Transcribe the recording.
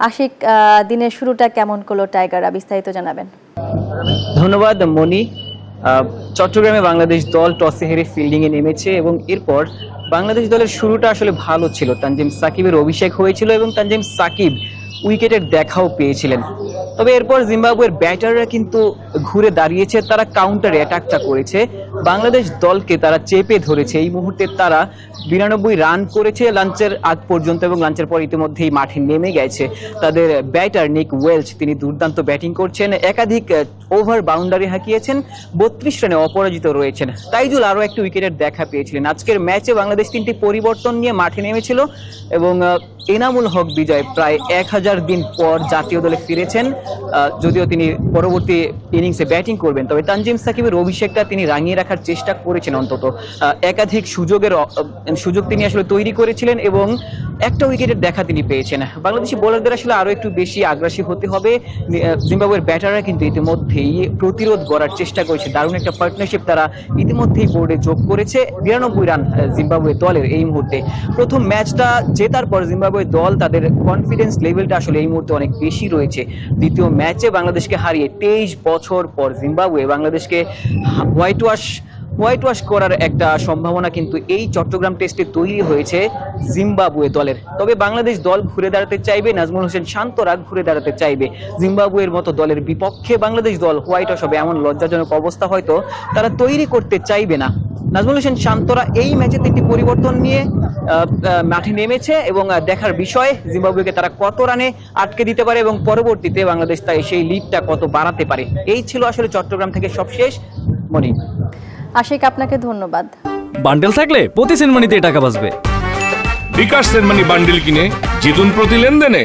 আশিক, দিনের শুরুটা কেমন করলো টাইগাররা, বিস্তারিত জানাবেন। ধন্যবাদ মনি। চট্টগ্রামে বাংলাদেশ দল টসে হেরে ফিল্ডিং এ নেমেছে এবং এরপর বাংলাদেশ দলের শুরুটা আসলে ভালো ছিল। তানজিম সাকিবের অভিষেক হয়েছিল এবং তানজিম সাকিব উইকেটের দেখাও পেয়েছিলেন। তবে এরপর জিম্বাবুয়ের ব্যাটাররা কিন্তু ঘুরে দাঁড়িয়েছে, তারা কাউন্টার অ্যাটাকটা করেছে, বাংলাদেশ দলকে তারা চেপে ধরেছে। এই মুহূর্তে তারা 92 রান করেছে লাঞ্চের আগ পর্যন্ত এবং লাঞ্চের পর ইতিমধ্যেই মাঠে নেমে গেছে তাদের ব্যাটার নিক ওয়েলচ। তিনি দুর্দান্ত ব্যাটিং করছেন, একাধিক ওভার বাউন্ডারি হাঁকিয়েছেন, 32 রানে অপরাজিত রয়েছেন। তাইজুল আরও একটি উইকেটের দেখা পেয়েছিলেন। আজকের ম্যাচে বাংলাদেশ 3টি পরিবর্তন নিয়ে মাঠে নেমেছিল এবং এনামুল হক বিজয় প্রায় 1000 দিন পর জাতীয় দলে ফিরেছেন। যদিও তিনি পরবর্তী ইনিংসে ব্যাটিং করবেন, তবে তানজিম সাকিবের অভিষেকটা তিনি রাঙিয়ে রাখার চেষ্টা করেছেন। অন্তত একাধিক সুযোগ তিনি আসলে তৈরি করেছিলেন এবং একটা উইকেটের দেখা তিনি পেয়েছেন। বাংলাদেশি বোলারদের আসলে আরো একটু বেশি আগ্রাসী হতে হবে। জিম্বাবুয়ের ব্যাটাররা কিন্তু ইতিমধ্যেই প্রতিরোধ গড়ার চেষ্টা করেছে। দারুণ একটা পার্টনারশিপ তারা ইতিমধ্যেই বোর্ডে যোগ করেছে। 92 রান জিম্বাবুয়ে দলের এই মুহূর্তে। প্রথম ম্যাচটা জেতার পর জিম্বাবুয়ে দল তাদের কনফিডেন্স লেভেলটা আসলে এই মুহূর্তে অনেক বেশি রয়েছে। দ্বিতীয় ম্যাচে বাংলাদেশকে হারিয়ে 23 বছর পর জিম্বাবুয়ে বাংলাদেশকে হোয়াইট ওয়াশ করার একটা সম্ভাবনা কিন্তু এই চট্টগ্রাম টেস্টে তৈরি হয়েছে জিম্বাবুয়ে দলের। তবে বাংলাদেশ দল ঘুরে দাঁড়াতে চাইবে, নাজমুল হোসেন শান্তরা ঘুরে দাঁড়াতে চাইবে। জিম্বাবুয়ের মতো দলের বিপক্ষে বাংলাদেশ দল হোয়াইট ওয়াশ হবে এমন লজ্জাজনক অবস্থা হয়তো তারা তৈরি করতে চাইবে না। নাজমুল হোসেন শান্তরা এই ম্যাচে 3টি পরিবর্তন নিয়ে মাঠে নেমেছে এবং দেখার বিষয় জিম্বাবুয়েকে তারা কত রানে আটকে দিতে পারে এবং পরবর্তীতে বাংলাদেশ তাই সেই লিডটা কত বাড়াতে পারে। এই ছিল আসলে চট্টগ্রাম থেকে সবশেষ। মনি। আশিক, আপনাকে ধন্যবাদ। বান্ডেল থাকলে প্রতি সেনমানিতে টাকা বাঁচবে। বিকাশ সেনমানি বান্ডেল কিনে জিতুন প্রতি লেনদেনে।